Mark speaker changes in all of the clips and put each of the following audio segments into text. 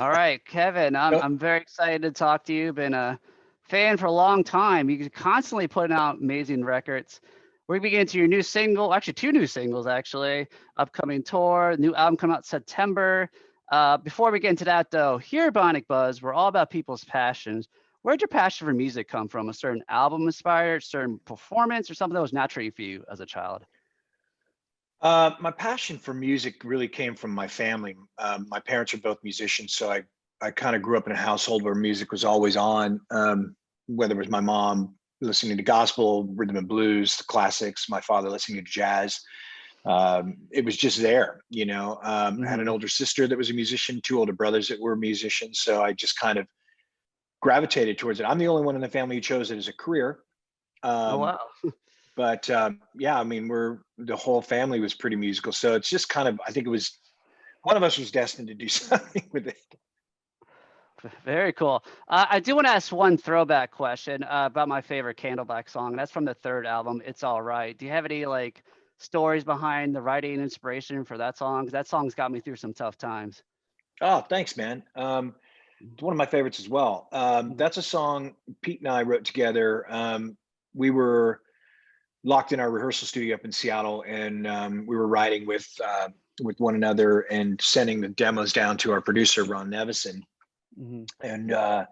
Speaker 1: All right, Kevin, I'm
Speaker 2: Nope.
Speaker 1: I'm very excited to talk to you. Been a fan for a long time. You're constantly putting out amazing records. We're gonna get into your new single, actually two new singles, actually. Upcoming tour, new album coming out September. Before we get into that though, here at Bionic Buzz, we're all about people's passions. Where'd your passion for music come from? A certain album inspired, certain performance, or something that was naturally for you as a child?
Speaker 2: My passion for music really came from my family. My parents are both musicians, so I kind of grew up in a household where music was always on. Whether it was my mom listening to gospel, rhythm and blues, the classics, my father listening to jazz. It was just there, you know. I had an
Speaker 1: Hmm.
Speaker 2: older sister that was a musician, two older brothers that were musicians, so I just kind of gravitated towards it. I'm the only one in the family who chose it as a career.
Speaker 1: Oh
Speaker 2: Um,
Speaker 1: wow.
Speaker 2: but yeah, I mean, the whole family was pretty musical, so it's just kind of, I think it was one of us was destined to do something with it.
Speaker 1: Very cool. I do want to ask one throwback question about my favorite Candlebox song. That's from the third album, It's All Right. Do you have any like stories behind the writing and inspiration for that song? 'Cause that song's got me through some tough times.
Speaker 2: Oh, thanks, man. It's one of my favorites as well.
Speaker 1: Mhm.
Speaker 2: That's a song Pete and I wrote together. We were locked in our rehearsal studio up in Seattle, and we were writing with one another and sending the demos down to our producer Ron Nevison.
Speaker 1: Mhm.
Speaker 2: And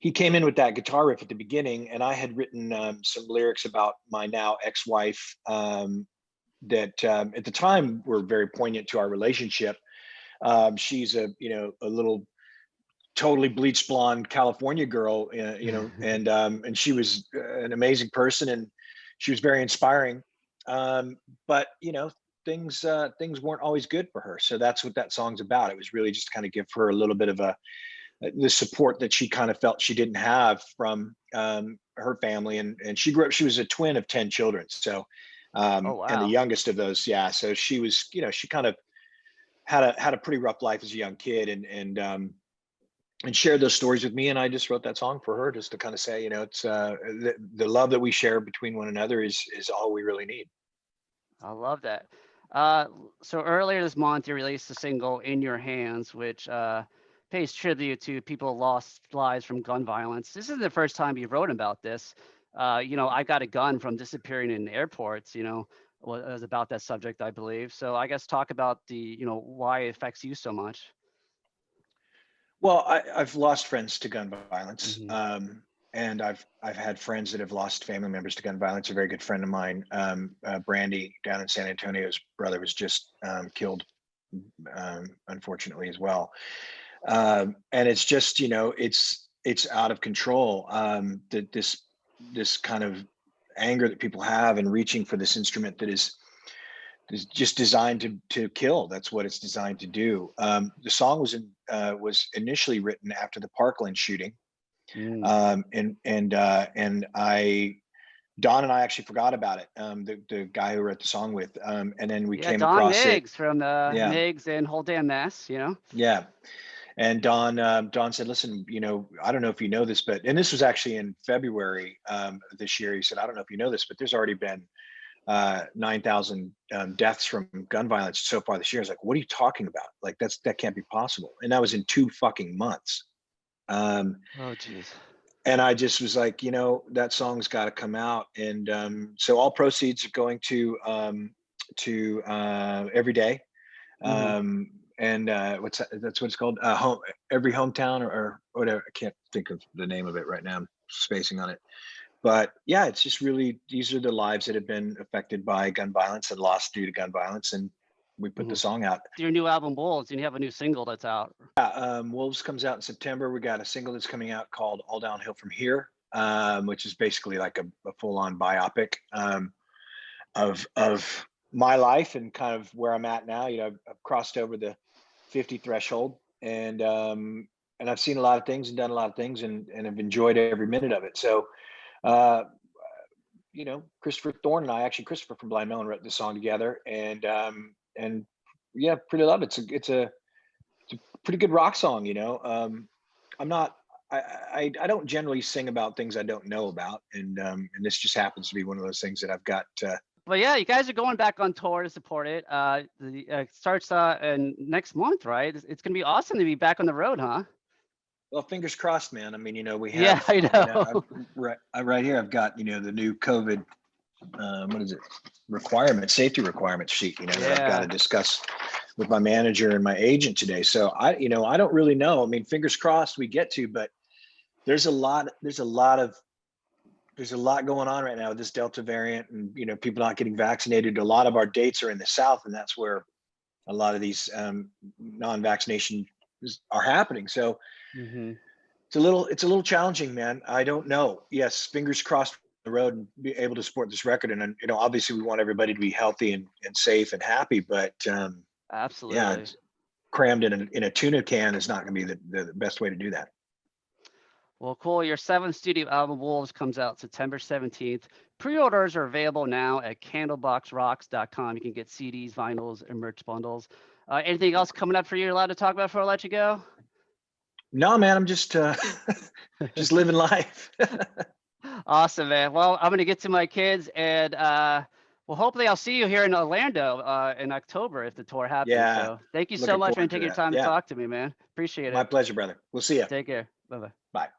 Speaker 2: he came in with that guitar riff at the beginning, and I had written some lyrics about my now ex-wife that at the time were very poignant to our relationship. She's a little totally bleached blonde California girl, and she was an amazing person, and she was very inspiring. But things weren't always good for her, so that's what that song's about. It was really just to kind of give her a little bit of the support that she kind of felt she didn't have from her family, and she grew up. She was a twin of 10 children, so
Speaker 1: Oh
Speaker 2: and the
Speaker 1: wow.
Speaker 2: youngest of those, yeah. So she was, she kind of had a pretty rough life as a young kid, and shared those stories with me, and I just wrote that song for her just to kind of say, it's the love that we share between one another is all we really need.
Speaker 1: I love that. Uh, so earlier this month, you released the single "In Your Hands," which pays tribute to people lost lives from gun violence. This isn't the first time you've wrote about this. I got a gun from disappearing in airports. Was about that subject, I believe. So I guess talk about why it affects you so much.
Speaker 2: Well, I've lost friends to gun violence,
Speaker 1: Hmm.
Speaker 2: and I've had friends that have lost family members to gun violence. A very good friend of mine, Brandy, down in San Antonio's brother was just killed, unfortunately as well. And it's just, it's out of control. That this kind of anger that people have and reaching for this instrument that is just designed to kill. That's what it's designed to do. The song was initially written after the Parkland shooting,
Speaker 1: Mm.
Speaker 2: and I Don and I actually forgot about it. The guy who wrote the song with, and then we
Speaker 1: Yeah,
Speaker 2: came
Speaker 1: Don
Speaker 2: across it.
Speaker 1: Miggs from
Speaker 2: Yeah,
Speaker 1: Miggs and Whole Damn Mess.
Speaker 2: yeah. And Don said, "Listen, I don't know if you know this, but," and this was actually in February this year. He said, "I don't know if you know this, but there's already been 9,000 deaths from gun violence so far this year." I was like, "What are you talking about? Like that can't be possible." And that was in 2 fucking months. Um,
Speaker 1: Oh, jeez.
Speaker 2: and I just was like, that song's got to come out. And so all proceeds are going to Every Day.
Speaker 1: Hmm.
Speaker 2: Um, and that's what it's called. Home Every Hometown, or whatever. I can't think of the name of it right now. I'm spacing on it. But yeah, it's just really, these are the lives that have been affected by gun violence and lost due to gun violence, and we put the
Speaker 1: Hmm.
Speaker 2: song out.
Speaker 1: Your new album Wolves, and you have a new single that's out.
Speaker 2: Yeah, Wolves comes out in September. We got a single that's coming out called All Downhill From Here, which is basically like a full-on biopic of my life and kind of where I'm at now. I've crossed over the 50 threshold, and I've seen a lot of things and done a lot of things, and have enjoyed every minute of it. So uh, Christopher Thorne and I, actually Christopher from Blind Melon, wrote this song together, and yeah, pretty love it. It's a pretty good rock song. I'm not. I don't generally sing about things I don't know about, and this just happens to be one of those things that I've got
Speaker 1: But yeah, you guys are going back on tour to support it. Starts in next month, right? It's gonna be awesome to be back on the road, huh?
Speaker 2: Well, fingers crossed, man. I mean, we
Speaker 1: Yeah,
Speaker 2: have,
Speaker 1: I know.
Speaker 2: right here, I've got, the new COVID, what is it? Safety requirements sheet, that I've got to
Speaker 1: Yeah.
Speaker 2: discuss with my manager and my agent today. So I don't really know. I mean, fingers crossed we get to, but there's a lot going on right now with this Delta variant and, people not getting vaccinated. A lot of our dates are in the South, and that's where a lot of these non-vaccination are happening. So
Speaker 1: Hmm.
Speaker 2: it's a little challenging, man. I don't know. Yes, fingers crossed the road and be able to support this record. And obviously we want everybody to be healthy and safe and happy. But yeah,
Speaker 1: Absolutely.
Speaker 2: it's crammed in a tuna can is not going to be the best way to do that.
Speaker 1: Well, cool. Your seventh studio album, Wolves, comes out September 17th. Pre-orders are available now at candleboxrocks.com. You can get CDs, vinyls, and merch bundles. Anything else coming up for you you're allowed to talk about before I let you go?
Speaker 2: No, man, I'm just just living life.
Speaker 1: Awesome, man. Well, I'm going to get to my kids, and well, hopefully I'll see you here in Orlando in October if the tour happens.
Speaker 2: Yeah,
Speaker 1: So thank you so
Speaker 2: looking
Speaker 1: much for
Speaker 2: forward to
Speaker 1: taking your
Speaker 2: that.
Speaker 1: time to
Speaker 2: Yeah,
Speaker 1: talk to me, man. Appreciate
Speaker 2: my
Speaker 1: it.
Speaker 2: pleasure, brother. We'll see you.
Speaker 1: Take care. Bye-bye.
Speaker 2: Bye.